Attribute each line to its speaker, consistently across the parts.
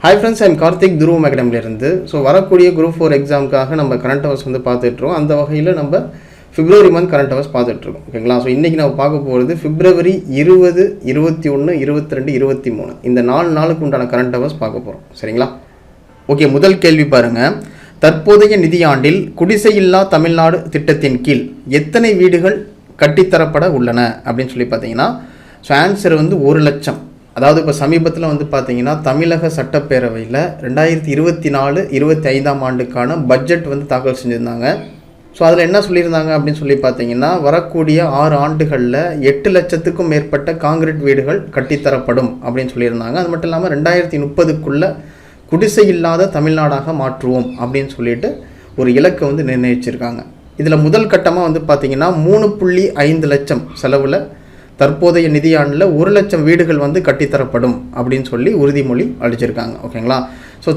Speaker 1: Hi friends, I'm Karthik துருவம் அகாடமிலேருந்து. வரக்கூடிய group 4 எக்ஸாமுக்காக நம்ம கரண்ட் அவர்ஸ் பார்த்துட்ருக்கோம். அந்த வகையில் நம்ம பிப்ரவரி மந்த் கரண்ட் அவர்ஸ் பார்த்துட்ருக்கோம். ஓகேங்களா? இன்றைக்கி நம்ம பார்க்க போகிறது பிப்ரவரி 20, 21, 22, 23 இந்த 4 நாளுக்கு உண்டான கரண்ட் அவர்ஸ் பார்க்க போகிறோம். சரிங்களா? ஓகே, முதல் கேள்வி பாருங்கள். தற்போதைய நிதியாண்டில் குடிசையில்லா தமிழ்நாடு திட்டத்தின் கீழ் எத்தனை வீடுகள் கட்டித்தரப்பட உள்ளன அப்படின்னு சொல்லி பார்த்தீங்கன்னா, ஆன்சர் 1 லட்சம். அதாவது இப்போ சமீபத்தில் பார்த்தீங்கன்னா தமிழக சட்டப்பேரவையில் 2024-25 ஆண்டுக்கான பட்ஜெட் தாக்கல் செஞ்சுருந்தாங்க. அதில் என்ன சொல்லியிருந்தாங்க அப்படின்னு சொல்லி பார்த்தீங்கன்னா, வரக்கூடிய 6 ஆண்டுகளில் 8 லட்சத்துக்கும் மேற்பட்ட காங்கிரீட் வீடுகள் கட்டித்தரப்படும் அப்படின்னு சொல்லியிருந்தாங்க. அது மட்டும் இல்லாமல் 2030க்குள்ளே குடிசை இல்லாத தமிழ்நாடாக மாற்றுவோம் அப்படின்னு சொல்லிட்டு ஒரு இலக்கை நிர்ணயிச்சிருக்காங்க. இதில் முதல் கட்டமாக பார்த்தீங்கன்னா 3.5 லட்சம் செலவில் தற்போதைய நிதியாண்டில் 1 லட்சம் வீடுகள் கட்டித்தரப்படும் அப்படின்னு சொல்லி உறுதிமொழி அளிச்சிருக்காங்க. ஓகேங்களா?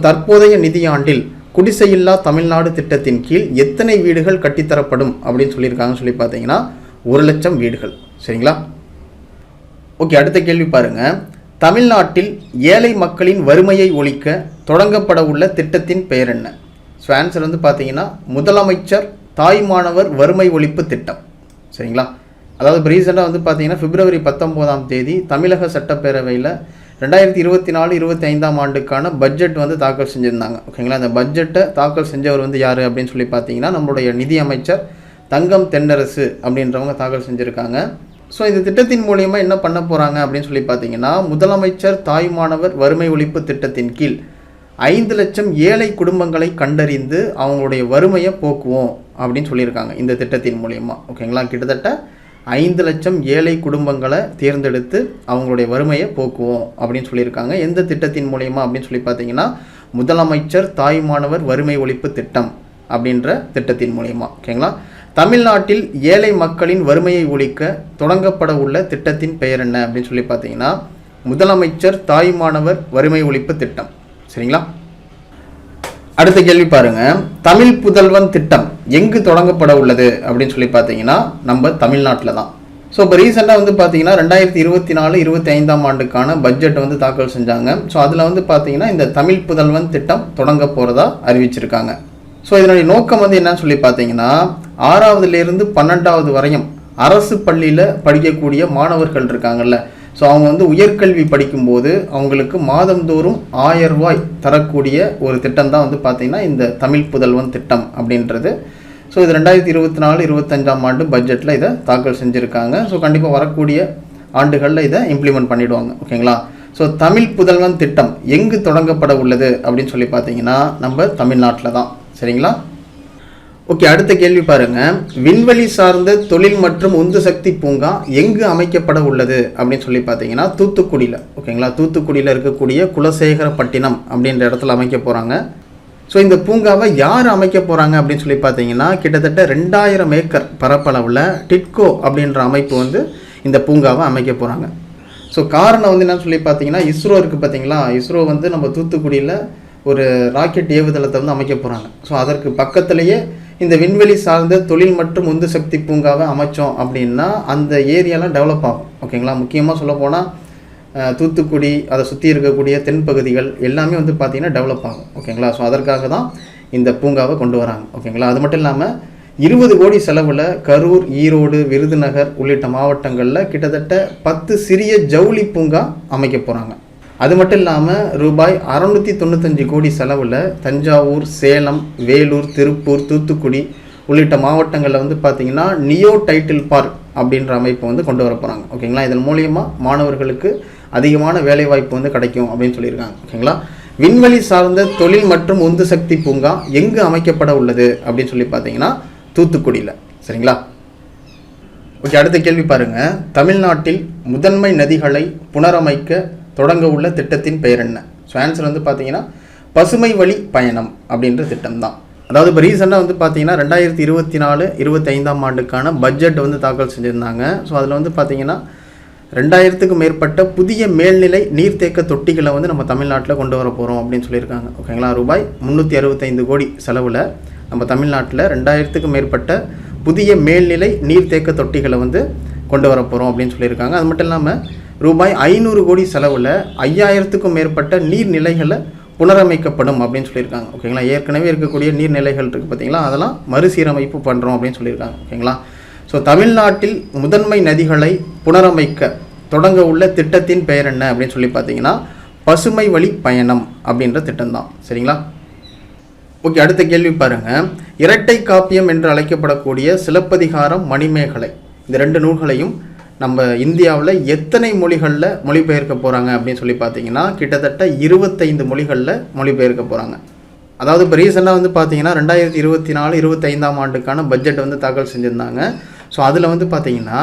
Speaker 1: தற்போதைய நிதியாண்டில் குடிசையில்லா தமிழ்நாடு திட்டத்தின் கீழ் எத்தனை வீடுகள் கட்டித்தரப்படும் அப்படின்னு சொல்லியிருக்காங்கன்னு சொல்லி பார்த்தீங்கன்னா 1 லட்சம் வீடுகள். சரிங்களா? ஓகே, அடுத்த கேள்வி பாருங்கள். தமிழ்நாட்டில் ஏழை மக்களின் வறுமையை ஒழிக்க தொடங்கப்பட உள்ள திட்டத்தின் பெயர் என்ன? ஆன்சர் பார்த்தீங்கன்னா முதலமைச்சர் தாய்மானவர் வறுமை ஒழிப்பு திட்டம். சரிங்களா? அதாவது இப்போ ரீசெண்டாக பார்த்தீங்கன்னா பிப்ரவரி 19 தமிழக சட்டப்பேரவையில் 2024-25 ஆண்டுக்கான பட்ஜெட் தாக்கல் செஞ்சுருந்தாங்க. ஓகேங்களா? அந்த பட்ஜெட்டை தாக்கல் செஞ்சவர் யார் அப்படின்னு சொல்லி பார்த்தீங்கன்னா, நம்மளுடைய நிதியமைச்சர் தங்கம் தென்னரசு அப்படின்றவங்க தாக்கல் செஞ்சுருக்காங்க. இந்த திட்டத்தின் மூலயமா என்ன பண்ண போகிறாங்க அப்படின்னு சொல்லி பார்த்தீங்கன்னா, முதலமைச்சர் தாய்மானவர் வறுமை ஒழிப்பு திட்டத்தின் கீழ் 5 லட்சம் ஏழை குடும்பங்களை கண்டறிந்து அவங்களுடைய வறுமையை போக்குவோம் அப்படின்னு சொல்லியிருக்காங்க இந்த திட்டத்தின் மூலயமா. ஓகேங்களா? கிட்டத்தட்ட 5 லட்சம் ஏழை குடும்பங்களை தேர்ந்தெடுத்து அவங்களுடைய வறுமையை போக்குவோம் அப்படின்னு சொல்லியிருக்காங்க. எந்த திட்டத்தின் மூலயமா அப்படின்னு சொல்லி பார்த்தீங்கன்னா, முதலமைச்சர் தாய்மானவர் வறுமை ஒழிப்பு திட்டம் அப்படின்ற திட்டத்தின் மூலயமா. ஓகேங்களா? தமிழ்நாட்டில் ஏழை மக்களின் வறுமையை ஒழிக்க தொடங்கப்பட உள்ள திட்டத்தின் பெயர் என்ன அப்படின்னு சொல்லி பார்த்தீங்கன்னா, முதலமைச்சர் தாய்மானவர் வறுமை ஒழிப்பு திட்டம். சரிங்களா? அடுத்த கேள்வி பாருங்க. தமிழ் புதல்வன் திட்டம் எங்கு தொடங்கப்பட உள்ளது அப்படின்னு சொல்லி பார்த்தீங்கன்னா, நம்ம தமிழ்நாட்டில் தான். இப்போ ரீசெண்டாக பார்த்தீங்கன்னா 2024-25 ஆண்டுக்கான பட்ஜெட் தாக்கல் செஞ்சாங்க. அதில் பார்த்தீங்கன்னா இந்த தமிழ் புதல்வன் திட்டம் தொடங்க போகிறதா அறிவிச்சிருக்காங்க. இதனுடைய நோக்கம் என்னன்னு சொல்லி பார்த்தீங்கன்னா, 6வதுலேருந்து 12வது வரையும் அரசு பள்ளியில் படிக்கக்கூடிய மாணவர்கள் இருக்காங்கல்ல, அவங்க உயர்கல்வி படிக்கும்போது அவங்களுக்கு மாதந்தோறும் 1000 ரூபாய் தரக்கூடிய ஒரு திட்டம் தான் பார்த்தீங்கன்னா இந்த தமிழ் புதல்வன் திட்டம் அப்படின்றது. இது 2024-25 ஆண்டு பட்ஜெட்டில் இதை தாக்கல் செஞ்சுருக்காங்க. கண்டிப்பாக வரக்கூடிய ஆண்டுகளில் இதை இம்ப்ளிமெண்ட் பண்ணிவிடுவாங்க. ஓகேங்களா? தமிழ் புதல்வன் திட்டம் எங்கு தொடங்கப்பட உள்ளது அப்படின்னு சொல்லி பார்த்தீங்கன்னா, நம்ம தமிழ்நாட்டில் தான். சரிங்களா? ஓகே, அடுத்த கேள்வி பாருங்க. விண்வெளி சார்ந்த தொழில் மற்றும் உந்து சக்தி பூங்கா எங்கு அமைக்கப்பட உள்ளது அப்படின்னு சொல்லி பார்த்தீங்கன்னா, தூத்துக்குடியில். ஓகேங்களா? தூத்துக்குடியில் இருக்கக்கூடிய குலசேகரப்பட்டினம் அப்படின்ற இடத்துல அமைக்க போகிறாங்க. இந்த பூங்காவை யார் அமைக்க போகிறாங்க அப்படின்னு சொல்லி பார்த்தீங்கன்னா, கிட்டத்தட்ட 2000 ஏக்கர் பரப்பளவில் டிட்கோ அப்படின்ற அமைப்பு இந்த பூங்காவை அமைக்க போகிறாங்க. காரணம் என்னன்னு சொல்லி பார்த்தீங்கன்னா, இஸ்ரோ இருக்குது பார்த்தீங்களா, இஸ்ரோ நம்ம தூத்துக்குடியில் ஒரு ராக்கெட் ஏவுதளத்தை அமைக்க போகிறாங்க. அதற்கு பக்கத்திலேயே இந்த விண்வெளி சார்ந்த தொழில் மற்றும் உந்து சக்தி பூங்காவை அமைச்சோம் அப்படின்னா அந்த ஏரியாலாம் டெவலப் ஆகும். ஓகேங்களா? முக்கியமாக சொல்ல போனால் தூத்துக்குடி அதை சுற்றி இருக்கக்கூடிய தென்பகுதிகள் எல்லாமே பார்த்திங்கன்னா டெவலப் ஆகும். ஓகேங்களா? அதற்காக தான் இந்த பூங்காவை கொண்டு வராங்க. ஓகேங்களா? அது மட்டும் இல்லாமல் 20 கோடி செலவில் கரூர், ஈரோடு, விருதுநகர் உள்ளிட்ட மாவட்டங்களில் கிட்டத்தட்ட 10 சிறிய ஜவுளி பூங்கா அமைக்க போகிறாங்க. அது மட்டும் இல்லாமல் ரூபாய் 695 கோடி செலவில் தஞ்சாவூர், சேலம், வேலூர், திருப்பூர், தூத்துக்குடி உள்ளிட்ட மாவட்டங்களில் பார்த்திங்கன்னா நியோ டைட்டில் பார்க் அப்படின்ற அமைப்பு கொண்டு வர போகிறாங்க. ஓகேங்களா? இதன் மூலியமாக மாணவர்களுக்கு அதிகமான வேலைவாய்ப்பு கிடைக்கும் அப்படின்னு சொல்லியிருக்காங்க. ஓகேங்களா? விண்வெளி சார்ந்த தொழில் மற்றும் உந்து சக்தி பூங்கா எங்கு அமைக்கப்பட உள்ளது அப்படின்னு சொல்லி பார்த்தீங்கன்னா, தூத்துக்குடியில். சரிங்களா? ஓகே, அடுத்த கேள்வி பாருங்கள். தமிழ்நாட்டில் முதன்மை நதிகளை புனரமைக்க தொடங்க உள்ள திட்டத்தின் பெயர் என்ன? ஆன்சர் பார்த்தீங்கன்னா பசுமை வழி பயணம் அப்படின்ற திட்டம் தான். அதாவது இப்போ ரீசெண்டாக பார்த்தீங்கன்னா 2024-25 ஆண்டுக்கான பட்ஜெட் தாக்கல் செஞ்சுருந்தாங்க. அதில் பார்த்தீங்கன்னா 2000க்கும் மேற்பட்ட புதிய மேல்நிலை நீர்த்தேக்க தொட்டிகளை நம்ம தமிழ்நாட்டில் கொண்டு வர போகிறோம் அப்படின்னு சொல்லியிருக்காங்க. ஓகேங்களா? ரூபாய் 365 கோடி செலவில் நம்ம தமிழ்நாட்டில் 2000க்கும் மேற்பட்ட புதிய மேல்நிலை நீர்த்தேக்க தொட்டிகளை கொண்டு வர போகிறோம் அப்படின்னு சொல்லியிருக்காங்க. அது மட்டும் இல்லாமல் ரூபாய் 500 கோடி செலவில் 5000க்கும் மேற்பட்ட நீர்நிலைகளை புனரமைக்கப்படும் அப்படின்னு சொல்லியிருக்காங்க. ஓகேங்களா, ஏற்கனவே இருக்கக்கூடிய நீர்நிலைகள் இருக்குது பார்த்தீங்களா, அதெல்லாம் மறுசீரமைப்பு பண்ணுறோம் அப்படின்னு சொல்லியிருக்காங்க. ஓகேங்களா, ஸோ தமிழ்நாட்டில் முதன்மை நதிகளை புனரமைக்க தொடங்க உள்ள திட்டத்தின் பெயர் என்ன அப்படின்னு சொல்லி பார்த்தீங்கன்னா பசுமை வழி பயணம் அப்படின்ற திட்டம் தான். சரிங்களா, ஓகே. அடுத்த கேள்வி பாருங்கள். இரட்டை காப்பியம் என்று அழைக்கப்படக்கூடிய சிலப்பதிகாரம், மணிமேகலை இந்த 2 நூல்களையும் நம்ம இந்தியாவில் எத்தனை மொழிகளில் மொழிபெயர்க்க போகிறாங்க அப்படின்னு சொல்லி பார்த்தீங்கன்னா கிட்டத்தட்ட 25 மொழிகளில் மொழிபெயர்க்க போகிறாங்க. அதாவது இப்போ ரீசெண்டாக வந்து பார்த்தீங்கன்னா 2024-25ஆம் ஆண்டுக்கான பட்ஜெட் வந்து தாக்கல் செஞ்சுருந்தாங்க. ஸோ அதில் வந்து பார்த்தீங்கன்னா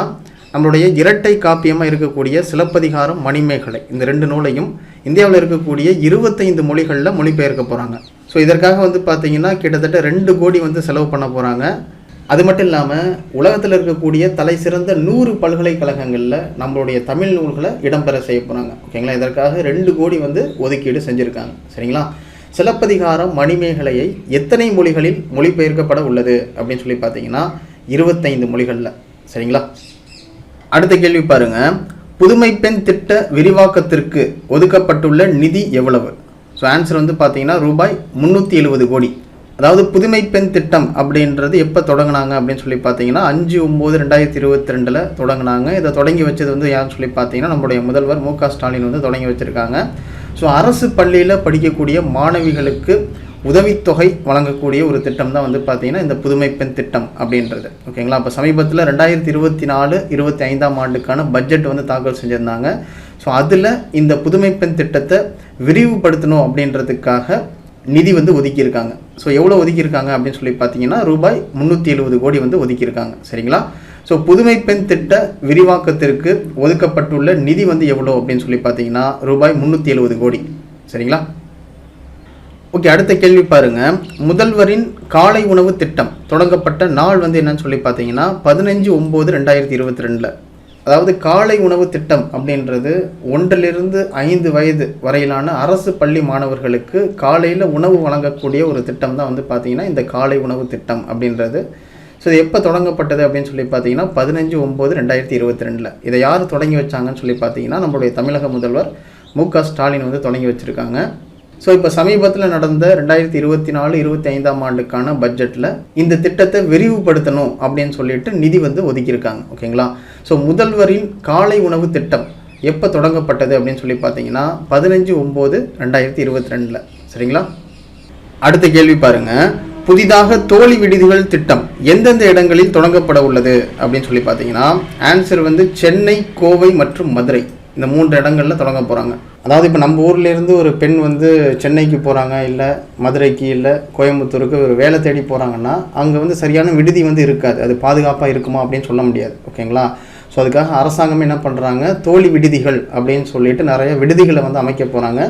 Speaker 1: நம்மளுடைய இரட்டை காப்பியமாக இருக்கக்கூடிய சிலப்பதிகாரம், மணிமேகலை இந்த 2 நூலையும் இந்தியாவில் இருக்கக்கூடிய 25 மொழிகளில் மொழிபெயர்க்க போகிறாங்க. ஸோ இதற்காக வந்து பார்த்தீங்கன்னா கிட்டத்தட்ட 2 கோடி வந்து செலவு பண்ண போகிறாங்க. அது மட்டும் இல்லாமல் உலகத்தில் இருக்கக்கூடிய தலை சிறந்த 100 பல்கலைக்கழகங்களில் நம்மளுடைய தமிழ் நூல்களை இடம்பெற செய்ய போகிறாங்க. ஓகேங்களா, இதற்காக 2 கோடி வந்து ஒதுக்கீடு செஞ்சுருக்காங்க. சரிங்களா, சிலப்பதிகாரம், மணிமேகலையை எத்தனை மொழிகளில் மொழிபெயர்க்கப்பட உள்ளது அப்படின்னு சொல்லி பார்த்தீங்கன்னா 25 மொழிகளில். சரிங்களா, அடுத்த கேள்வி பாருங்கள். புதுமை பெண் திட்ட விரிவாக்கத்திற்கு ஒதுக்கப்பட்டுள்ள நிதி எவ்வளவு? ஸோ ஆன்சர் வந்து பார்த்தீங்கன்னா ரூபாய் 370 கோடி. அதாவது புதுமை பெண் திட்டம் அப்படின்றது எப்போ தொடங்கினாங்க அப்படின்னு சொல்லி பார்த்தீங்கன்னா 5/9/2022 தொடங்கினாங்க. இதை தொடங்கி வச்சது வந்து யாருன்னு சொல்லி பார்த்தீங்கன்னா நம்முடைய முதல்வர் மு க ஸ்டாலின் வந்து தொடங்கி வச்சுருக்காங்க. ஸோ அரசு பள்ளியில் படிக்கக்கூடிய மாணவிகளுக்கு உதவித்தொகை வழங்கக்கூடிய ஒரு திட்டம் தான் வந்து பார்த்தீங்கன்னா இந்த புதுமை பெண் திட்டம் அப்படின்றது. ஓகேங்களா, அப்போ சமீபத்தில் 2024-25ஆம் ஆண்டுக்கான பட்ஜெட் வந்து தாக்கல் செஞ்சுருந்தாங்க. ஸோ அதில் இந்த புதுமை பெண் திட்டத்தை விரிவுபடுத்தணும் அப்படின்றதுக்காக நிதி வந்து ஒதுக்கியிருக்காங்க. ஸோ எவ்வளோ ஒதுக்கியிருக்காங்க அப்படின்னு சொல்லி பார்த்தீங்கன்னா ரூபாய் 370 கோடி வந்து ஒதுக்கியிருக்காங்க. சரிங்களா, ஸோ புதுமை பெண் திட்ட விரிவாக்கத்திற்கு ஒதுக்கப்பட்டுள்ள நிதி வந்து எவ்வளோ அப்படின்னு சொல்லி பார்த்தீங்கன்னா ரூபாய் 370 கோடி. சரிங்களா, ஓகே. அடுத்த கேள்வி பாருங்கள். முதல்வரின் காலை உணவு திட்டம் தொடங்கப்பட்ட நாள் வந்து என்னன்னு சொல்லி பார்த்தீங்கன்னா 15/9/2022. அதாவது காலை உணவு திட்டம் அப்படின்றது 1லிருந்து 5 வயது வரையிலான அரசு பள்ளி மாணவர்களுக்கு காலையில் உணவு வழங்கக்கூடிய ஒரு திட்டம் தான் வந்து பார்த்தீங்கன்னா இந்த காலை உணவு திட்டம் அப்படின்றது. ஸோ இது எப்போ தொடங்கப்பட்டது அப்படின்னு சொல்லி பார்த்தீங்கன்னா 15/9/2022. இதை யார் தொடங்கி வச்சாங்கன்னு சொல்லி பார்த்தீங்கன்னா நம்மளுடைய தமிழக முதல்வர் மு க ஸ்டாலின் வந்து தொடங்கி வச்சுருக்காங்க. ஸோ இப்போ சமீபத்தில் நடந்த 2024-25ஆம் ஆண்டுக்கான பட்ஜெட்டில் இந்த திட்டத்தை விரிவுபடுத்தணும் அப்படின்னு சொல்லிட்டு நிதி வந்து ஒதுக்கியிருக்காங்க. ஓகேங்களா, ஸோ முதல்வரின் காலை உணவு திட்டம் எப்போ தொடங்கப்பட்டது அப்படின்னு சொல்லி பார்த்தீங்கன்னா 15/9/2022. சரிங்களா, அடுத்த கேள்வி பாருங்கள். புதிதாக தோழி விடுதிகள் திட்டம் எந்தெந்த இடங்களில் தொடங்கப்பட உள்ளது அப்படின்னு சொல்லி பார்த்தீங்கன்னா ஆன்சர் வந்து சென்னை, கோவை மற்றும் மதுரை இந்த 3 இடங்களில் தொடங்க போகிறாங்க. அதாவது இப்போ நம்ம ஊர்லேருந்து ஒரு பெண் வந்து சென்னைக்கு போகிறாங்க, இல்லை மதுரைக்கு, இல்லை கோயம்புத்தூருக்கு ஒரு வேலை தேடி போகிறாங்கன்னா அங்கே வந்து சரியான விடுதி வந்து இருக்காது. அது பாதுகாப்பாக இருக்குமா அப்படின்னு சொல்ல முடியாது. ஓகேங்களா, ஸோ அதுக்காக அரசாங்கம் என்ன பண்ணுறாங்க, தோழி விடுதிகள் அப்படின்னு சொல்லிட்டு நிறைய விடுதிகளை வந்து அமைக்க போகிறாங்க.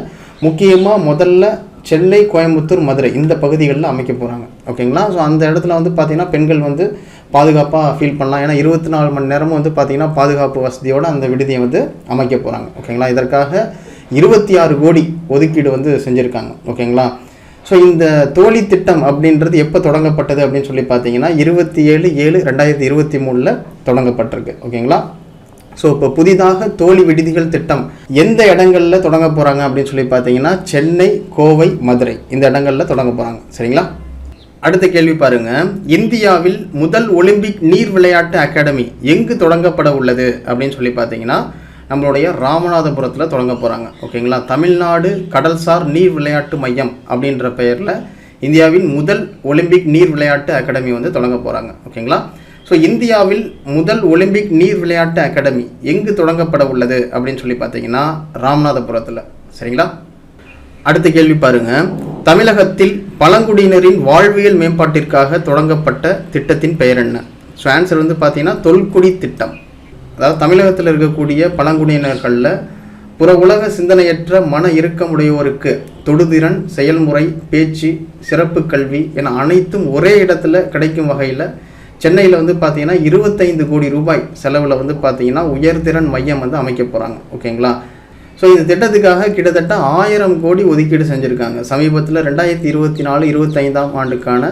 Speaker 1: முக்கியமாக முதல்ல சென்னை, கோயம்புத்தூர், மதுரை இந்த பகுதிகளில் அமைக்க போகிறாங்க. ஓகேங்களா, ஸோ அந்த இடத்துல வந்து பார்த்திங்கன்னா பெண்கள் வந்து பாதுகாப்பாக ஃபீல் பண்ணலாம். ஏன்னா 24 மணி நேரமும் வந்து பார்த்திங்கன்னா பாதுகாப்பு வசதியோடு அந்த விடுதியை வந்து அமைக்க போகிறாங்க. ஓகேங்களா, இதற்காக 26 கோடி ஒதுக்கீடு வந்து செஞ்சுருக்காங்க. ஓகேங்களா, ஸோ இந்த தோழி திட்டம் அப்படின்றது எப்போ தொடங்கப்பட்டது அப்படின்னு சொல்லி பார்த்தீங்கன்னா 27/7/2023 தொடங்கப்பட்டிருக்கு. ஓகேங்களா, ஸோ இப்போ புதிதாக தோழி விடுதிகள் திட்டம் எந்த இடங்களில் தொடங்க போகிறாங்க அப்படின்னு சொல்லி பார்த்தீங்கன்னா சென்னை, கோவை, மதுரை இந்த இடங்களில் தொடங்க போகிறாங்க. சரிங்களா, அடுத்த கேள்வி பாருங்கள். இந்தியாவில் முதல் ஒலிம்பிக் நீர் விளையாட்டு அகாடமி எங்கு தொடங்கப்பட உள்ளது அப்படின்னு சொல்லி பார்த்தீங்கன்னா நம்மளுடைய ராமநாதபுரத்தில் தொடங்க போகிறாங்க. ஓகேங்களா, தமிழ்நாடு கடல்சார் நீர் விளையாட்டு மையம் அப்படின்ற பெயரில் இந்தியாவின் முதல் ஒலிம்பிக் நீர் விளையாட்டு அகாடமி வந்து தொடங்க போகிறாங்க. ஓகேங்களா, ஸோ இந்தியாவில் முதல் ஒலிம்பிக் நீர் விளையாட்டு அகாடமி எங்கு தொடங்கப்பட உள்ளது அப்படின்னு சொல்லி பார்த்தீங்கன்னா ராமநாதபுரத்தில். சரிங்களா, அடுத்த கேள்வி பாருங்கள். தமிழகத்தில் பழங்குடியினரின் வாழ்வியல் மேம்பாட்டிற்காக தொடங்கப்பட்ட திட்டத்தின் பெயர் என்ன? ஸோ ஆன்சர் வந்து பார்த்தீங்கன்னா தொல்குடி திட்டம். அதாவது தமிழகத்தில் இருக்கக்கூடிய பழங்குடியினர்களில் புற உலக சிந்தனையற்ற மன இறுக்கமுடையோருக்கு தொடுதிறன், செயல்முறை, பேச்சு, சிறப்பு கல்வி என அனைத்தும் ஒரே இடத்துல கிடைக்கும் வகையில் சென்னையில் வந்து பார்த்தீங்கன்னா 25 கோடி ரூபாய் செலவில் வந்து பார்த்தீங்கன்னா உயர்திறன் மையம் வந்து அமைக்க போகிறாங்க. ஓகேங்களா, ஸோ இந்த திட்டத்துக்காக கிட்டத்தட்ட 1000 கோடி ஒதுக்கீடு செஞ்சுருக்காங்க. சமீபத்தில் 2024-25ஆம் ஆண்டுக்கான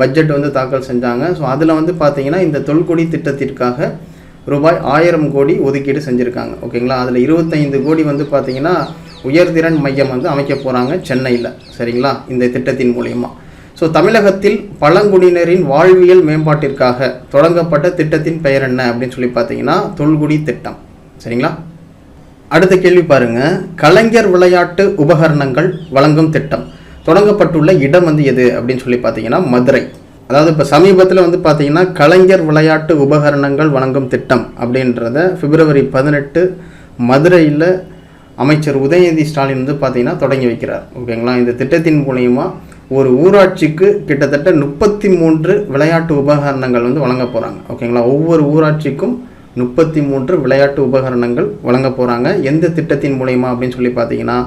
Speaker 1: பட்ஜெட் வந்து தாக்கல் செஞ்சாங்க. ஸோ அதில் வந்து பார்த்தீங்கன்னா இந்த தொல்குடி திட்டத்திற்காக ரூபாய் 1000 கோடி ஒதுக்கீடு செஞ்சுருக்காங்க. ஓகேங்களா, அதில் 25 கோடி வந்து பார்த்தீங்கன்னா உயர்திறன் மையம் வந்து அமைக்க போகிறாங்க சென்னையில். சரிங்களா, இந்த திட்டத்தின் மூலயமா. ஸோ தமிழகத்தில் பழங்குடியினரின் வாழ்வியல் மேம்பாட்டிற்காக தொடங்கப்பட்ட திட்டத்தின் பெயர் என்ன அப்படின்னு சொல்லி பார்த்தீங்கன்னா தொல்குடி திட்டம். சரிங்களா. அடுத்த கேள்வி பாருங்க, கலைஞர் விளையாட்டு உபகரணங்கள் வழங்கும் திட்டம் தொடங்கப்பட்டுள்ள இடம் வந்து எது அப்படின்னு சொல்லி பார்த்தீங்கன்னா மதுரை. அதாவது இப்போ சமீபத்தில் வந்து பார்த்தீங்கன்னா கலைஞர் விளையாட்டு உபகரணங்கள் வழங்கும் திட்டம் அப்படின்றத February 18 மதுரையில் அமைச்சர் உதயநிதி ஸ்டாலின் வந்து பார்த்தீங்கன்னா தொடங்கி வைக்கிறார். ஓகேங்களா. இந்த திட்டத்தின் மூலயமா ஒரு ஊராட்சிக்கு கிட்டத்தட்ட 33 விளையாட்டு உபகரணங்கள் வந்து வழங்க போகிறாங்க. ஓகேங்களா. ஒவ்வொரு ஊராட்சிக்கும் 33 விளையாட்டு உபகரணங்கள் வழங்க போகிறாங்க. எந்த திட்டத்தின் மூலயமா அப்படின்னு சொல்லி பார்த்தீங்கன்னா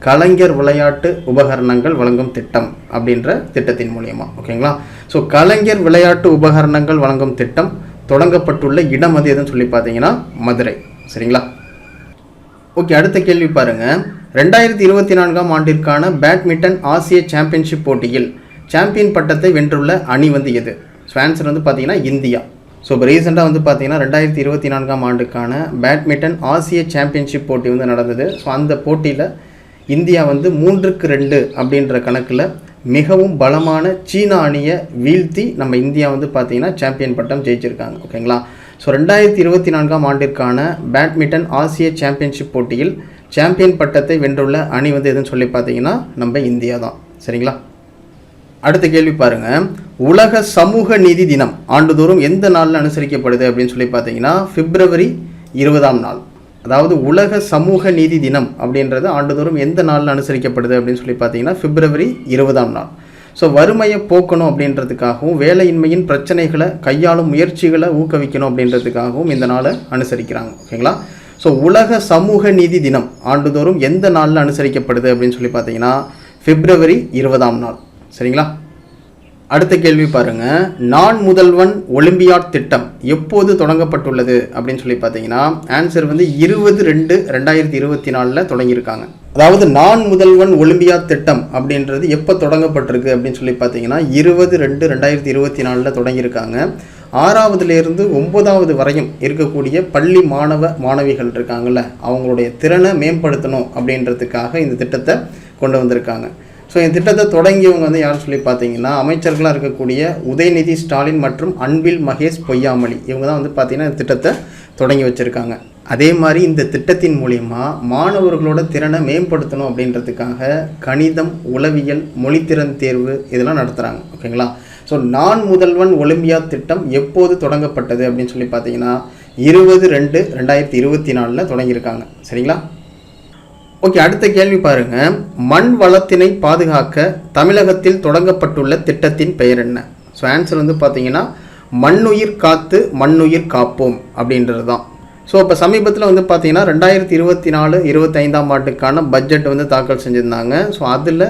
Speaker 1: கலைஞர் விளையாட்டு உபகரணங்கள் வழங்கும் திட்டம் அப்படின்ற திட்டத்தின் மூலயமா. ஓகேங்களா. ஸோ கலைஞர் விளையாட்டு உபகரணங்கள் வழங்கும் திட்டம் தொடங்கப்பட்டுள்ள இடம் அது எதுன்னு சொல்லி பார்த்தீங்கன்னா மதுரை. சரிங்களா. ஓகே, அடுத்த கேள்வி பாருங்கள். 2024ஆம் ஆண்டிற்கான பேட்மிண்டன் ஆசிய சாம்பியன்ஷிப் போட்டியில் சாம்பியன் பட்டத்தை வென்றுள்ள அணி வந்து எது? ஸோ ஆன்சர் வந்து பார்த்தீங்கன்னா இந்தியா. ஸோ இப்போ ரீசெண்டாக வந்து பார்த்தீங்கன்னா 2024ஆம் ஆண்டுக்கான பேட்மிண்டன் ஆசிய சாம்பியன்ஷிப் போட்டி வந்து நடந்தது. ஸோ அந்த போட்டியில் இந்தியா வந்து 3-2 அப்படின்ற கணக்கில் மிகவும் பலமான சீனா அணியை வீழ்த்தி நம்ம இந்தியா வந்து பார்த்தீங்கன்னா சாம்பியன் பட்டம் ஜெயிச்சிருக்காங்க. ஓகேங்களா. ஸோ 2024ஆம் ஆண்டிற்கான பேட்மிண்டன் ஆசிய சாம்பியன்ஷிப் போட்டியில் சாம்பியன் பட்டத்தை வென்றுள்ள அணி வந்து எதுன்னு சொல்லி பார்த்தீங்கன்னா நம்ம இந்தியா தான். சரிங்களா. அடுத்த கேள்வி பாருங்கள், உலக சமூக நீதி தினம் ஆண்டுதோறும் எந்த நாளில் அனுசரிக்கப்படுது அப்படின்னு சொல்லி பார்த்தீங்கன்னா February 20ஆம் நாள். அதாவது உலக சமூக நீதி தினம் அப்படின்றது ஆண்டுதோறும் எந்த நாளில் அனுசரிக்கப்படுது அப்படின்னு சொல்லி பார்த்தீங்கன்னா February 20ஆம் நாள். ஸோ வறுமையை போக்கணும் அப்படின்றதுக்காகவும் வேலையின்மையின் பிரச்சனைகளை கையாளும் முயற்சிகளை ஊக்குவிக்கணும் அப்படின்றதுக்காகவும் இந்த நாளை அனுசரிக்கிறாங்க. ஓகேங்களா. ஸோ உலக சமூக நீதி தினம் ஆண்டுதோறும் எந்த நாளில் அனுசரிக்கப்படுது அப்படின்னு சொல்லி பார்த்தீங்கன்னா February 20ஆம் நாள். சரிங்களா. அடுத்த கேள்வி பாருங்கள், நான் முதல்வன் ஒலிம்பியாட் திட்டம் எப்போது தொடங்கப்பட்டுள்ளது அப்படின்னு சொல்லி பார்த்தீங்கன்னா ஆன்சர் வந்து 20/2/2024 தொடங்கியிருக்காங்க. அதாவது நான் முதல்வன் ஒலிம்பியாட் திட்டம் அப்படின்றது எப்போ தொடங்கப்பட்டிருக்கு அப்படின்னு சொல்லி பார்த்தீங்கன்னா 20/2/2024 தொடங்கியிருக்காங்க. 6வதுலேருந்து 9வது வரையும் இருக்கக்கூடிய பள்ளி மாணவிகள் இருக்காங்கள்ல, அவங்களுடைய திறனை மேம்படுத்தணும் அப்படின்றதுக்காக இந்த திட்டத்தை கொண்டு வந்திருக்காங்க. ஸோ இந்த திட்டத்தை தொடங்கியவங்க வந்து யார் சொல்லி பார்த்தீங்கன்னா அமைச்சர்களாக இருக்கக்கூடிய உதயநிதி ஸ்டாலின் மற்றும் அன்பில் மகேஷ் பொய்யாமொழி, இவங்க தான் வந்து பார்த்தீங்கன்னா இந்த திட்டத்தை தொடங்கி வச்சுருக்காங்க. அதே மாதிரி இந்த திட்டத்தின் மூலிமா மாணவர்களோட திறனை மேம்படுத்தணும் அப்படின்றதுக்காக கணிதம், உளவியல், மொழித்திறன் தேர்வு இதெல்லாம் நடத்துகிறாங்க. ஓகேங்களா. ஸோ நான் முதல்வன் ஒலிம்பியாட் திட்டம் எப்போது தொடங்கப்பட்டது அப்படின்னு சொல்லி பார்த்தீங்கன்னா 20/2/2024 தொடங்கியிருக்காங்க. சரிங்களா. ஓகே, அடுத்த கேள்வி பாருங்கள், மண் வளத்தினை பாதுகாக்க தமிழகத்தில் தொடங்கப்பட்டுள்ள திட்டத்தின் பெயர் என்ன? ஸோ ஆன்சர் வந்து பார்த்தீங்கன்னா மண்ணுயிர் காத்து மண்ணுயிர் காப்போம் அப்படின்றது தான். ஸோ இப்போ சமீபத்தில் வந்து பார்த்தீங்கன்னா 2024-25ஆம் ஆண்டுக்கான பட்ஜெட் வந்து தாக்கல் செஞ்சுருந்தாங்க. ஸோ அதில்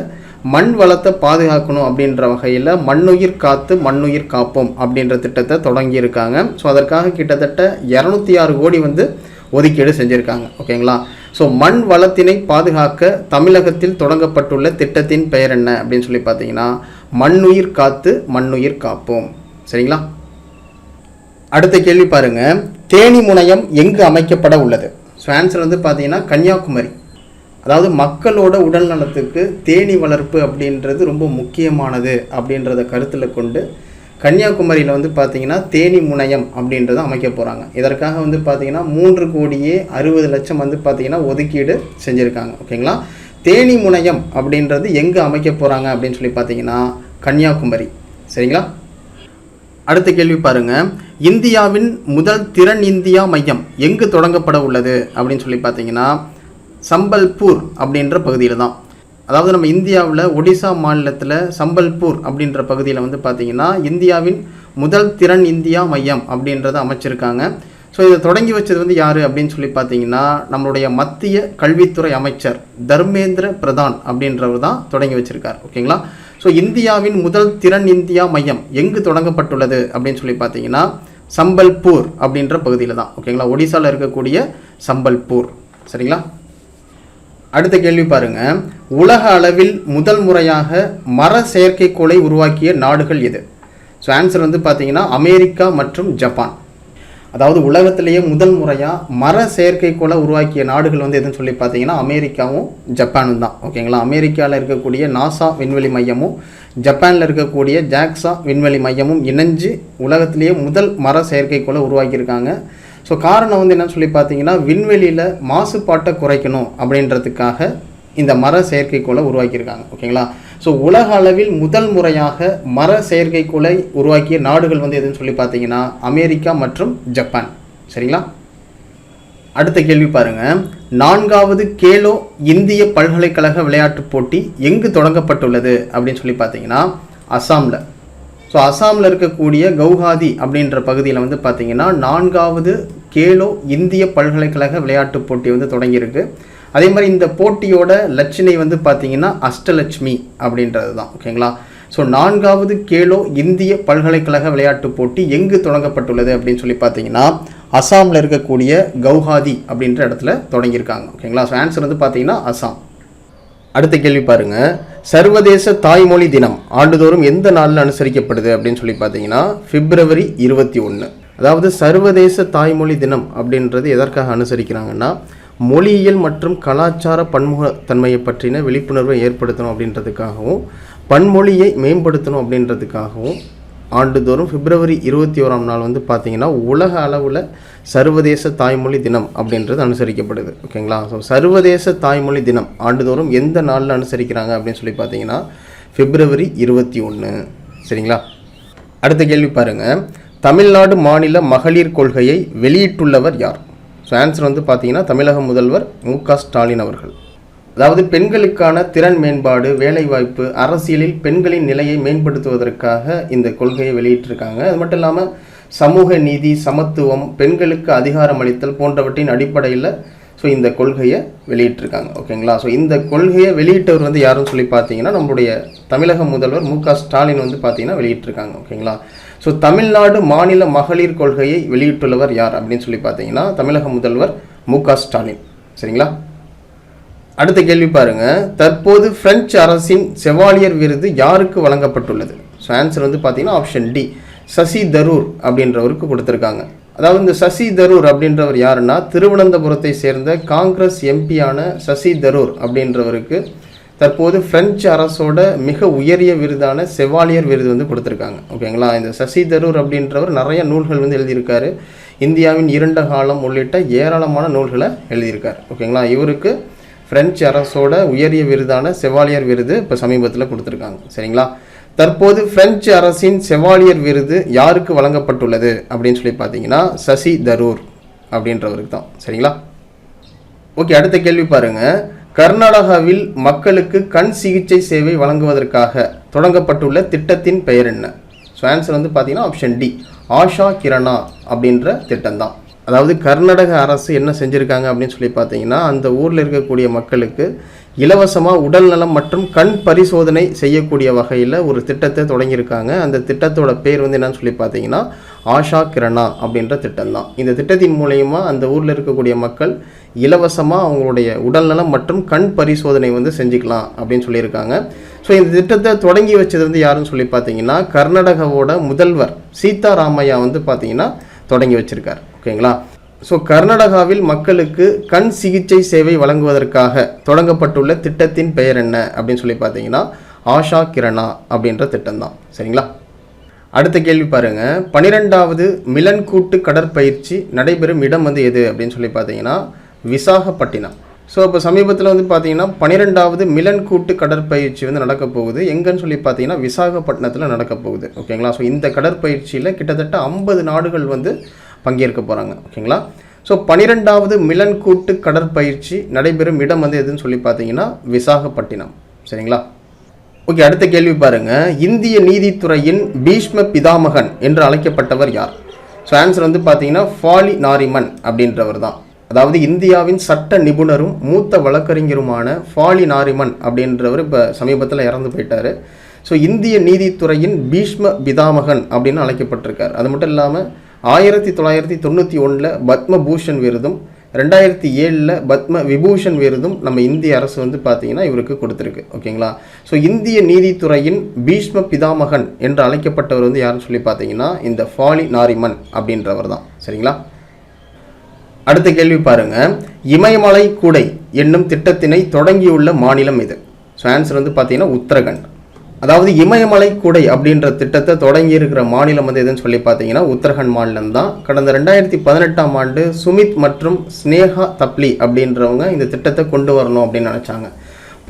Speaker 1: மண் வளத்தை பாதுகாக்கணும் அப்படின்ற வகையில் மண்ணுயிர் காத்து மண்ணுயிர் காப்போம் அப்படின்ற திட்டத்தை தொடங்கியிருக்காங்க. ஸோ அதற்காக கிட்டத்தட்ட 206 கோடி வந்து ஒதுக்கீடு செஞ்சுருக்காங்க. ஓகேங்களா. ஸோ மண் வளத்தினை பாதுகாக்க தமிழகத்தில் தொடங்கப்பட்டுள்ள திட்டத்தின் பெயர் என்ன அப்படின்னு சொல்லி பார்த்தீங்கன்னா மண்ணுயிர் காத்து மண்ணுயிர் காப்போம். சரிங்களா. அடுத்த கேள்வி பாருங்கள், தேனி முனையம் எங்கு அமைக்கப்பட உள்ளது? ஸோ ஆன்சர் வந்து பார்த்தீங்கன்னா கன்னியாகுமரி. அதாவது மக்களோட உடல் நலத்துக்கு தேனி வளர்ப்பு அப்படின்றது ரொம்ப முக்கியமானது அப்படின்றத கருத்தில் கொண்டு கன்னியாகுமரியில் வந்து பார்த்திங்கன்னா தேனி முனையம் அப்படின்றத அமைக்க போகிறாங்க. இதற்காக வந்து பார்த்திங்கன்னா 3,60,00,000 வந்து பார்த்திங்கன்னா ஒதுக்கீடு செஞ்சுருக்காங்க. ஓகேங்களா. தேனி முனையம் அப்படின்றது எங்கே அமைக்க போகிறாங்க அப்படின்னு சொல்லி பார்த்தீங்கன்னா கன்னியாகுமரி. சரிங்களா. அடுத்த கேள்வி பாருங்கள், இந்தியாவின் முதல் திறன் இந்தியா மையம் எங்கு தொடங்கப்பட உள்ளது அப்படின்னு சொல்லி பார்த்தீங்கன்னா சம்பல்பூர் அப்படின்ற பகுதியில் தான். அதாவது நம்ம இந்தியாவில் ஒடிசா மாநிலத்தில் சம்பல்பூர் அப்படின்ற பகுதியில் வந்து பார்த்திங்கன்னா இந்தியாவின் முதல் திறன் இந்தியா மையம் அப்படின்றத அமைச்சிருக்காங்க. ஸோ இதை தொடங்கி வச்சது வந்து யார் அப்படின்னு சொல்லி பார்த்தீங்கன்னா நம்மளுடைய மத்திய கல்வித்துறை அமைச்சர் தர்மேந்திர பிரதான் அப்படின்றவர் தான் தொடங்கி வச்சுருக்கார். ஓகேங்களா. ஸோ இந்தியாவின் முதல் திறன் இந்தியா மையம் எங்கு தொடங்கப்பட்டுள்ளது அப்படின்னு சொல்லி பார்த்தீங்கன்னா சம்பல்பூர் அப்படின்ற பகுதியில் தான். ஓகேங்களா. ஒடிசாவில் இருக்கக்கூடிய சம்பல்பூர். சரிங்களா. அடுத்த கேள்வி பாருங்கள், உலக அளவில் முதல் முறையாக மர செயற்கைக்கோளை உருவாக்கிய நாடுகள் எது? ஸோ ஆன்சர் வந்து பார்த்தீங்கன்னா அமெரிக்கா மற்றும் ஜப்பான். அதாவது உலகத்திலேயே முதல் முறையாக மர செயற்கைக்கோளை உருவாக்கிய நாடுகள் வந்து எதுன்னு சொல்லி பார்த்தீங்கன்னா அமெரிக்காவும் ஜப்பானும் தான். ஓகேங்களா, அமெரிக்காவில் இருக்கக்கூடிய நாசா விண்வெளி மையமும் ஜப்பானில் இருக்கக்கூடிய ஜாக்ஸா விண்வெளி மையமும் இணைஞ்சு உலகத்திலேயே முதல் மர செயற்கைக்கோளை உருவாக்கியிருக்காங்க. ஸோ காரணம் வந்து என்னன்னு சொல்லி பார்த்தீங்கன்னா விண்வெளியில் மாசுபாட்டை குறைக்கணும் அப்படின்றதுக்காக இந்த மர செயற்கைக்கோளை உருவாக்கியிருக்காங்க. ஓகேங்களா, ஸோ உலக அளவில் முதல் முறையாக மர செயற்கைக்கோளை உருவாக்கிய நாடுகள் வந்து எதுன்னு சொல்லி பார்த்தீங்கன்னா அமெரிக்கா மற்றும் ஜப்பான். சரிங்களா, அடுத்த கேள்வி பாருங்கள். 4வது கேலோ இந்திய பல்கலைக்கழக விளையாட்டுப் போட்டி எங்கு தொடங்கப்பட்டுள்ளது அப்படின்னு சொல்லி பார்த்தீங்கன்னா அசாமில். ஸோ அசாமில் இருக்கக்கூடிய கவுஹாதி அப்படின்ற பகுதியில் வந்து பார்த்திங்கன்னா 4வது கேலோ இந்திய பல்கலைக்கழக விளையாட்டுப் போட்டி வந்து தொடங்கியிருக்கு. அதே மாதிரி இந்த போட்டியோட லட்சணை வந்து பார்த்திங்கன்னா அஷ்டலட்சுமி அப்படின்றது தான். ஓகேங்களா, ஸோ 4வது கேலோ இந்திய பல்கலைக்கழக விளையாட்டுப் போட்டி எங்கு தொடங்கப்பட்டுள்ளது அப்படின்னு சொல்லி பார்த்தீங்கன்னா அசாமில் இருக்கக்கூடிய கவுஹாதி அப்படின்ற இடத்துல தொடங்கியிருக்காங்க. ஓகேங்களா, ஸோ ஆன்சர் வந்து பார்த்தீங்கன்னா அசாம். அடுத்த கேள்வி பாருங்கள். சர்வதேச தாய்மொழி தினம் ஆண்டுதோறும் எந்த நாளில் அனுசரிக்கப்படுது அப்படின்னு சொல்லி பார்த்தீங்கன்னா பிப்ரவரி 21. அதாவது சர்வதேச தாய்மொழி தினம் அப்படின்றது எதற்காக அனுசரிக்கிறாங்கன்னா மொழியியல் மற்றும் கலாச்சார பன்முகத்தன்மையை பற்றின விழிப்புணர்வை ஏற்படுத்தணும் அப்படின்றதுக்காகவும் பன்மொழியை மேம்படுத்தணும் அப்படின்றதுக்காகவும் ஆண்டுதோறும் பிப்ரவரி 21ஆம் நாள் வந்து பார்த்திங்கன்னா உலக அளவில் சர்வதேச தாய்மொழி தினம் அப்படின்றது அனுசரிக்கப்படுது. ஓகேங்களா, ஸோ சர்வதேச தாய்மொழி தினம் ஆண்டுதோறும் எந்த நாளில் அனுசரிக்கிறாங்க அப்படின்னு சொல்லி பார்த்தீங்கன்னா பிப்ரவரி 21. சரிங்களா, அடுத்த கேள்வி பாருங்கள். தமிழ்நாடு மாநில மகளிர் கொள்கையை வெளியிட்டுள்ளவர் யார்? ஸோ ஆன்சர் வந்து பார்த்தீங்கன்னா தமிழக முதல்வர் மு.க. ஸ்டாலின் அவர்கள். அதாவது பெண்களுக்கான திறன் மேம்பாடு, வேலைவாய்ப்பு, அரசியலில் பெண்களின் நிலையை மேம்படுத்துவதற்காக இந்த கொள்கையை வெளியிட்டிருக்காங்க. அது மட்டும் இல்லாமல் சமூக நீதி, சமத்துவம், பெண்களுக்கு அதிகாரம் அளித்தல் போன்றவற்றின் அடிப்படையில் ஸோ இந்த கொள்கையை வெளியிட்டிருக்காங்க. ஓகேங்களா, ஸோ இந்த கொள்கையை வெளியிட்டவர் வந்து யாருன்னு சொல்லி பார்த்தீங்கன்னா நம்மளுடைய தமிழக முதல்வர் மு.க. ஸ்டாலின் வந்து பார்த்தீங்கன்னா வெளியிட்டிருக்காங்க. ஓகேங்களா, ஸோ தமிழ்நாடு மாநில மகளிர் கொள்கையை வெளியிட்டுள்ளவர் யார் அப்படின்னு சொல்லி பார்த்தீங்கன்னா தமிழக முதல்வர் மு.க. ஸ்டாலின். சரிங்களா, அடுத்த கேள்வி பாருங்கள். தற்போது பிரெஞ்சு அரசின் செவாலியர் விருது யாருக்கு வழங்கப்பட்டுள்ளது? ஸோ ஆன்சர் வந்து பார்த்தீங்கன்னா ஆப்ஷன் டி, சசி தரூர் அப்படின்றவருக்கு கொடுத்துருக்காங்க. அதாவது இந்த சசி தரூர் அப்படின்றவர் யாருன்னா திருவனந்தபுரத்தை சேர்ந்த காங்கிரஸ் எம்பியான சசி தரூர் அப்படின்றவருக்கு தற்போது பிரெஞ்சு அரசோட மிக உயரிய விருதான செவாலியர் விருது வந்து கொடுத்துருக்காங்க. ஓகேங்களா, இந்த சசி தரூர் அப்படின்றவர் நிறைய நூல்கள் வந்து எழுதியிருக்காரு. இந்தியாவின் இருண்ட காலம் உள்ளிட்ட ஏராளமான நூல்களை எழுதியிருக்கார். ஓகேங்களா, இவருக்கு பிரெஞ்சு அரசோட உயரிய விருதான செவாலியர் விருது இப்போ சமீபத்தில் கொடுத்துருக்காங்க. சரிங்களா, தற்போது பிரெஞ்சு அரசின் செவாலியர் விருது யாருக்கு வழங்கப்பட்டுள்ளது அப்படின்னு சொல்லி பார்த்தீங்கன்னா சசி தரூர் அப்படின்றவருக்கு தான். சரிங்களா, ஓகே, அடுத்த கேள்வி பாருங்கள். கர்நாடகாவில் மக்களுக்கு கண் சிகிச்சை சேவை வழங்குவதற்காக தொடங்கப்பட்டுள்ள திட்டத்தின் பெயர் என்ன? ஸோ ஆன்சர் வந்து பார்த்தீங்கன்னா ஆப்ஷன் டி, ஆஷா கிரணா அப்படின்ற திட்டம் தான். அதாவது கர்நாடக அரசு என்ன செஞ்சுருக்காங்க அப்படின்னு சொல்லி பார்த்தீங்கன்னா அந்த ஊரில் இருக்கக்கூடிய மக்களுக்கு இலவசமாக உடல் நலம் மற்றும் கண் பரிசோதனை செய்யக்கூடிய வகையில் ஒரு திட்டத்தை தொடங்கியிருக்காங்க. அந்த திட்டத்தோட பேர் வந்து என்னன்னு சொல்லி பார்த்தீங்கன்னா ஆஷா கிரணா அப்படின்ற திட்டம் தான். இந்த திட்டத்தின் மூலயமா அந்த ஊரில் இருக்கக்கூடிய மக்கள் இலவசமாக அவங்களுடைய உடல்நலம் மற்றும் கண் பரிசோதனை வந்து செஞ்சுக்கலாம் அப்படின்னு சொல்லியிருக்காங்க. ஸோ இந்த திட்டத்தை தொடங்கி வச்சது வந்து யாருன்னு சொல்லி பார்த்தீங்கன்னா கர்நாடகாவோட முதல்வர் சீதாராமையா வந்து பார்த்தீங்கன்னா தொடங்கி வச்சிருக்கார். ஓகேங்களா, ஸோ கர்நாடகாவில் மக்களுக்கு கண் சிகிச்சை சேவை வழங்குவதற்காக தொடங்கப்பட்டுள்ள திட்டத்தின் பெயர் என்ன அப்படின்னு சொல்லி பார்த்தீங்கன்னா ஆஷா கிரணா அப்படின்ற திட்டம் தான். சரிங்களா, அடுத்த கேள்வி பாருங்கள். 12வது மிலன் கூட்டு கடற்பயிற்சி நடைபெறும் இடம் வந்து எது அப்படின்னு சொல்லி பார்த்தீங்கன்னா விசாகப்பட்டினம். ஸோ இப்போ சமீபத்தில் வந்து பார்த்தீங்கன்னா 12வது மிலன் கூட்டு கடற்பயிற்சி வந்து நடக்க போகுது. எங்கன்னு சொல்லி பார்த்தீங்கன்னா விசாகப்பட்டினத்தில் நடக்க போகுது. ஓகேங்களா, ஸோ இந்த கடற்பயிற்சியில் கிட்டத்தட்ட 50 நாடுகள் வந்து பங்கேற்க போகிறாங்க. ஓகேங்களா, ஸோ 12வது மிலன் கூட்டு கடற்பயிற்சி நடைபெறும் இடம் வந்து எதுன்னு சொல்லி பார்த்தீங்கன்னா விசாகப்பட்டினம். சரிங்களா, ஓகே, அடுத்த கேள்வி பாருங்கள். இந்திய நீதித்துறையின் பீஷ்ம பிதாமகன் என்று அழைக்கப்பட்டவர் யார்? ஸோ ஆன்சர் வந்து பார்த்தீங்கன்னா ஃபாலி நாரிமன் அப்படின்றவர் தான். அதாவது இந்தியாவின் சட்ட நிபுணரும் மூத்த வழக்கறிஞருமான ஃபாலி நாரிமன் அப்படின்றவர் இப்போ சமீபத்தில் இறந்து போயிட்டார். ஸோ இந்திய நீதித்துறையின் பீஷ்ம பிதாமகன் அப்படின்னு அழைக்கப்பட்டிருக்கார். அது மட்டும் இல்லாமல் 1991 பத்மபூஷன் விருதும் 2007 பத்ம விபூஷன் விருதும் நம்ம இந்திய அரசு வந்து பார்த்தீங்கன்னா இவருக்கு கொடுத்துருக்கு. ஓகேங்களா. ஸோ இந்திய நீதித்துறையின் பீஷ்ம பிதாமகன் என்று அழைக்கப்பட்டவர் வந்து யாருன்னு சொல்லி பார்த்தீங்கன்னா இந்த ஃபாலி நாரிமன் அப்படின்றவர் தான். சரிங்களா. அடுத்த கேள்வி பாருங்க, இமயமலை கூடை என்னும் திட்டத்தினை தொடங்கியுள்ள மாநிலம் இது? ஸோ ஆன்சர் வந்து பார்த்தீங்கன்னா உத்தரகண்ட். அதாவது இமயமலை கூடை அப்படின்ற திட்டத்தை தொடங்கி இருக்கிற மாநிலம் வந்து எதுன்னு சொல்லி பார்த்தீங்கன்னா உத்தரகண்ட் மாநிலம் தான். கடந்த 2018ஆம் ஆண்டு சுமித் மற்றும் ஸ்னேகா தப்லி அப்படின்றவங்க இந்த திட்டத்தை கொண்டு வரணும் அப்படின்னு நினச்சாங்க.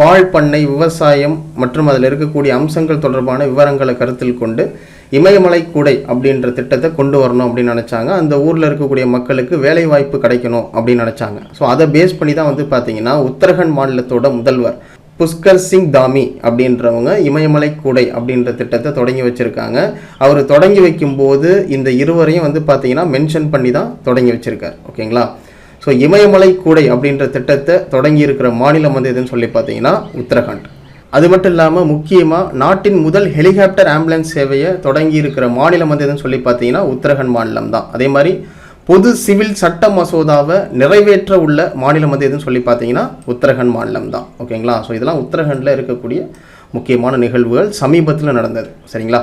Speaker 1: பால் பண்ணை, விவசாயம் மற்றும் அதில் இருக்கக்கூடிய அம்சங்கள் தொடர்பான விவரங்களை கருத்தில் கொண்டு இமயமலை கூடை அப்படின்ற திட்டத்தை கொண்டு வரணும் அப்படின்னு நினச்சாங்க. அந்த ஊரில் இருக்கக்கூடிய மக்களுக்கு வேலை வாய்ப்பு கிடைக்கணும் அப்படின்னு நினச்சாங்க. ஸோ அதை பேஸ் பண்ணி தான் வந்து பார்த்தீங்கன்னா உத்தரகண்ட் மாநிலத்தோட முதல்வர் புஷ்கர் சிங் தாமி அப்படின்றவங்க இமயமலை கூடை அப்படின்ற திட்டத்தை தொடங்கி வச்சுருக்காங்க. அவர் தொடங்கி வைக்கும்போது இந்த இருவரையும் வந்து பார்த்தீங்கன்னா மென்ஷன் பண்ணி தான் தொடங்கி வச்சுருக்கார். ஓகேங்களா. ஸோ இமயமலை கூடை அப்படின்ற திட்டத்தை தொடங்கி இருக்கிற மாநிலம் வந்து எதுன்னு சொல்லி பார்த்தீங்கன்னா உத்தரகாண்ட். அது மட்டும் இல்லாமல் முக்கியமாக நாட்டின் முதல் ஹெலிகாப்டர் ஆம்புலன்ஸ் சேவையை தொடங்கி இருக்கிற மாநிலம் வந்து எதுன்னு சொல்லி பார்த்தீங்கன்னா உத்தரகாண்ட் மாநிலம் தான். அதே மாதிரி பொது சிவில் சட்ட மசோதாவை நிறைவேற்ற உள்ள மாநிலம் வந்து எதுன்னு சொல்லி பார்த்தீங்கன்னா உத்தரகண்ட் மாநிலம் தான். ஓகேங்களா. ஸோ இதெல்லாம் உத்தரகண்டில் இருக்கக்கூடிய முக்கியமான நிகழ்வுகள் சமீபத்தில் நடந்தது. சரிங்களா.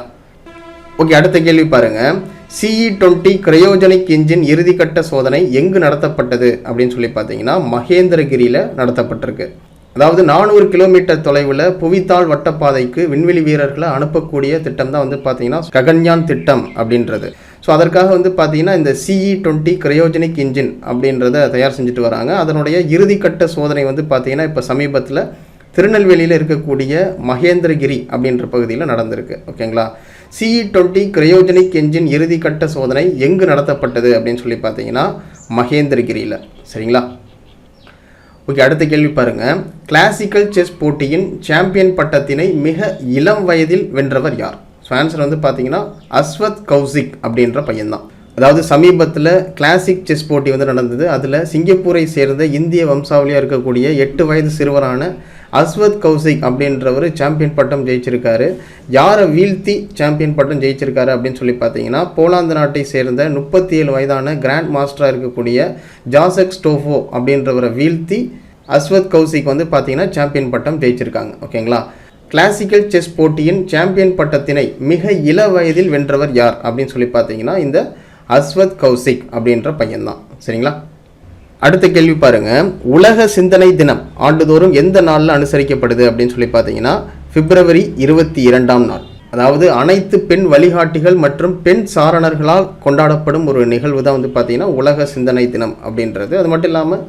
Speaker 1: ஓகே, அடுத்த கேள்வி பாருங்கள், CE-20 கிரையோஜெனிக் இன்ஜின் இறுதிக்கட்ட சோதனை எங்கு நடத்தப்பட்டது அப்படின்னு சொல்லி பார்த்தீங்கன்னா மகேந்திரகிரியில் நடத்தப்பட்டிருக்கு. அதாவது 400 கிலோமீட்டர் தொலைவில் புவித்தாள் வட்டப்பாதைக்கு விண்வெளி வீரர்களை அனுப்பக்கூடிய திட்டம் தான் வந்து பார்த்தீங்கன்னா ககன்யான் திட்டம் அப்படின்றது. ஸோ அதற்காக வந்து பார்த்தீங்கன்னா இந்த CE-20 கிரையோஜெனிக் இன்ஜின் அப்படின்றத தயார் செஞ்சுட்டு வராங்க. அதனுடைய இறுதிக்கட்ட சோதனை வந்து பார்த்தீங்கன்னா இப்போ சமீபத்தில் திருநெல்வேலியில் இருக்கக்கூடிய மகேந்திரகிரி அப்படின்ற பகுதியில் நடந்திருக்கு. ஓகேங்களா. CE-20 கிரையோஜெனிக் இன்ஜின் இறுதிக்கட்ட சோதனை எங்கு நடத்தப்பட்டது அப்படின்னு சொல்லி பார்த்தீங்கன்னா மகேந்திரகிரியில். சரிங்களா. ஓகே, அடுத்த கேள்வி பாருங்கள், கிளாசிக்கல் செஸ் போட்டியின் சாம்பியன் பட்டத்தினை மிக இளம் வயதில் வென்றவர் யார்? ஸோ ஆன்சர் வந்து பார்த்தீங்கன்னா அஸ்வத் கௌசிக் அப்படின்ற பையன்தான். அதாவது சமீபத்தில் கிளாசிக் செஸ் போட்டி வந்து நடந்தது. அதில் சிங்கப்பூரை சேர்ந்த இந்திய வம்சாவளியாக இருக்கக்கூடிய 8 வயது சிறுவரான அஸ்வத் கௌசிக் அப்படின்றவர் சாம்பியன் பட்டம் ஜெயிச்சிருக்காரு. யாரை வீழ்த்தி சாம்பியன் பட்டம் ஜெயிச்சிருக்காரு அப்படின்னு சொல்லி பார்த்தீங்கன்னா போலாந்து நாட்டை சேர்ந்த 37 வயதான கிராண்ட் மாஸ்டராக இருக்கக்கூடிய ஜாசக் ஸ்டோஃபோ அப்படின்றவரை வீழ்த்தி அஸ்வத் கௌசிக் வந்து பார்த்தீங்கன்னா சாம்பியன் பட்டம் ஜெயிச்சிருக்காங்க. ஓகேங்களா. கிளாசிக்கல் செஸ் போட்டியின் சாம்பியன் பட்டத்தினை மிக இள வயதில் வென்றவர் யார் அப்படின்னு சொல்லி பார்த்தீங்கன்னா இந்த அஸ்வத் கௌசிக் அப்படின்ற பையன்தான். சரிங்களா. அடுத்த கேள்வி பாருங்க, உலக சிந்தனை தினம் ஆண்டுதோறும் எந்த நாளில் அனுசரிக்கப்படுது அப்படின்னு சொல்லி பார்த்தீங்கன்னா பிப்ரவரி 22ஆம் நாள். அதாவது அனைத்து பெண் வழிகாட்டிகள் மற்றும் பெண் சாரணர்களால் கொண்டாடப்படும் ஒரு நிகழ்வு தான் வந்து பார்த்தீங்கன்னா உலக சிந்தனை தினம் அப்படின்றது. அது மட்டும் இல்லாமல்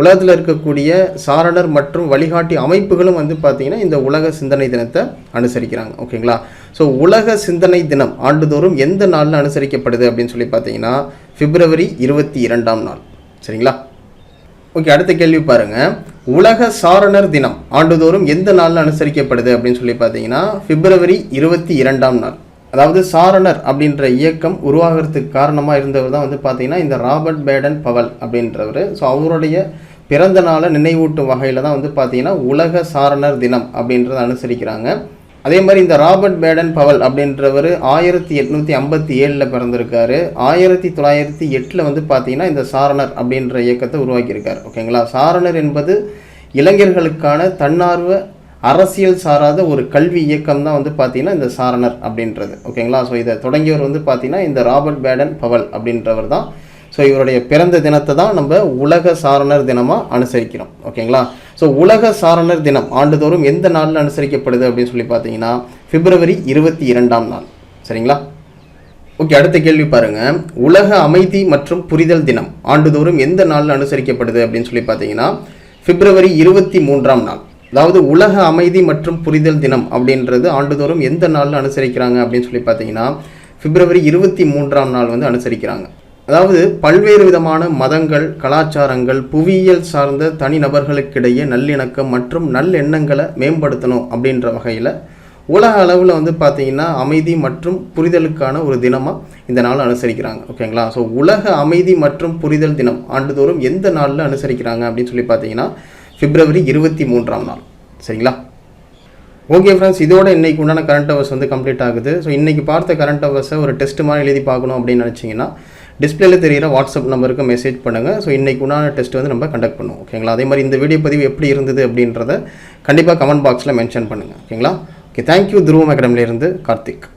Speaker 1: உலகத்தில் இருக்கக்கூடிய சாரணர் மற்றும் வழிகாட்டி அமைப்புகளும் வந்து பார்த்தீங்கன்னா இந்த உலக சிந்தனை தினத்தை அனுசரிக்கிறாங்க. ஓகேங்களா. ஸோ உலக சிந்தனை தினம் ஆண்டுதோறும் எந்த நாளில் அனுசரிக்கப்படுது அப்படின்னு சொல்லி பார்த்தீங்கன்னா பிப்ரவரி 22ஆம் நாள். சரிங்களா. ஓகே, அடுத்த கேள்வி பாருங்கள், உலக சாரணர் தினம் ஆண்டுதோறும் எந்த நாளில் அனுசரிக்கப்படுது அப்படின்னு சொல்லி பார்த்தீங்கன்னா பிப்ரவரி 22ஆம் நாள். அதாவது சாரணர் அப்படின்ற இயக்கம் உருவாகிறதுக்கு காரணமாக இருந்தவர் தான் வந்து பார்த்தீங்கன்னா இந்த ராபர்ட் பேடன் பவல் அப்படின்றவர். ஸோ அவருடைய பிறந்த நாளை நினைவூட்டும் வகையில் தான் வந்து பார்த்தீங்கன்னா உலக சாரணர் தினம் அப்படின்றத அனுசரிக்கிறாங்க. அதே மாதிரி இந்த ராபர்ட் பேடன் பவல் அப்படின்றவர் 1857 பிறந்திருக்காரு. 1908 வந்து பார்த்தீங்கன்னா இந்த சாரணர் அப்படின்ற இயக்கத்தை உருவாக்கியிருக்காரு. ஓகேங்களா. சாரணர் என்பது இளைஞர்களுக்கான தன்னார்வ அரசியல் சாராத ஒரு கல்வி இயக்கம் தான் வந்து பார்த்தீங்கன்னா இந்த சாரணர் அப்படின்றது. ஓகேங்களா. ஸோ இதை தொடங்கியவர் வந்து பார்த்தீங்கன்னா இந்த ராபர்ட் பேடன் பவல் அப்படின்றவர் தான். ஸோ இவருடைய பிறந்த தினத்தை தான் நம்ம உலக சாரணர் தினமாக அனுசரிக்கிறோம். ஓகேங்களா. ஸோ உலக சாரணர் தினம் ஆண்டுதோறும் எந்த நாளில் அனுசரிக்கப்படுது அப்படின்னு சொல்லி பார்த்தீங்கன்னா பிப்ரவரி 22ஆம் நாள். சரிங்களா. ஓகே, அடுத்த கேள்வி பாருங்கள், உலக அமைதி மற்றும் புரிதல் தினம் ஆண்டுதோறும் எந்த நாளில் அனுசரிக்கப்படுது அப்படின்னு சொல்லி பார்த்தீங்கன்னா பிப்ரவரி 23ஆம் நாள். அதாவது உலக அமைதி மற்றும் புரிதல் தினம் அப்படின்றது ஆண்டுதோறும் எந்த நாளில் அனுசரிக்கிறாங்க அப்படின்னு சொல்லி பார்த்தீங்கன்னா பிப்ரவரி 23ஆம் நாள் வந்து அனுசரிக்கிறாங்க. அதாவது பல்வேறு விதமான மதங்கள், கலாச்சாரங்கள், புவியியல் சார்ந்த தனிநபர்களுக்கிடையே நல்லிணக்கம் மற்றும் நல்லெண்ணங்களை மேம்படுத்தணும் அப்படின்ற வகையில் உலக அளவில் வந்து பார்த்தீங்கன்னா அமைதி மற்றும் புரிதலுக்கான ஒரு தினமாக இந்த நாள் அனுசரிக்கிறாங்க. ஓகேங்களா. ஸோ உலக அமைதி மற்றும் புரிதல் தினம் ஆண்டுதோறும் எந்த நாளில் அனுசரிக்கிறாங்க அப்படின்னு சொல்லி பார்த்தீங்கன்னா பிப்ரவரி 23ஆம் நாள். சரிங்களா. ஓகே ஃப்ரெண்ட்ஸ், இதோட இன்றைக்கு உண்டான கரண்ட் அவர்ஸ் வந்து கம்ப்ளீட் ஆகுது. ஸோ இன்றைக்கி பார்த்த கரண்ட் அவர்ஸை ஒரு டெஸ்ட் மாதிரி எழுதி பார்க்கணும் அப்படின்னு நினச்சிங்கன்னா டிஸ்பிளேல தெரிகிற வாட்ஸ்அப் நம்பருக்கு மெசேஜ் பண்ணுங்கள். ஸோ இன்றைக்கு உண்டான டெஸ்ட் வந்து நம்ம கண்டக்ட் பண்ணுவோம். ஓகேங்களா? அதே மாதிரி இந்த வீடியோ பதிவு எப்படி இருந்தது அப்படின்றத கண்டிப்பாக கமெண்ட் பாக்ஸில் மென்ஷன் பண்ணுங்கள். ஓகேங்களா? Okay, thank you. துருவம் அகாடமிலேருந்து கார்த்திக்.